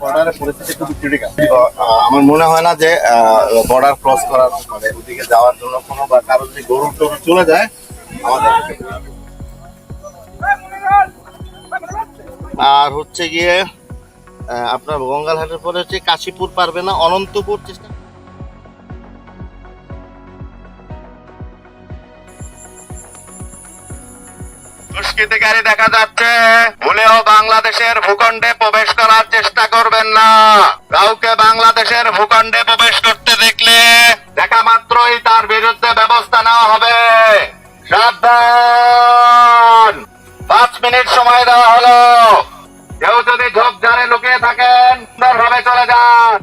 বর্ডারের পরিস্থিতি খুবই ক্রিটিক্যাল। আমার মনে হয় না যে বর্ডার ক্রস করার মানে ওদিকে যাওয়ার জন্য কোনো বা কারো যদি গরু টরু চলে যায় আমাদের। আর হচ্ছে গিয়ে আপনার গঙ্গালহাটের পরে হচ্ছে কাশীপুর পারবে না, অনন্তপুর চেষ্টা। দুষ্কৃতিকারী দেখা যাচ্ছে, ভুলেও বাংলাদেশের ভূখণ্ডে প্রবেশ করার চেষ্টা করবেন না। কাউকে বাংলাদেশের ভূখণ্ডে প্রবেশ করতে দেখলে দেখা মাত্রই তার বিরুদ্ধে ব্যবস্থা নেওয়া হবে। সাবধান, 5 মিনিট সময় দেওয়া হলো। কেউ যদি ঝোপঝাড়ে লুকিয়ে থাকেন সুন্দরভাবে চলে যান।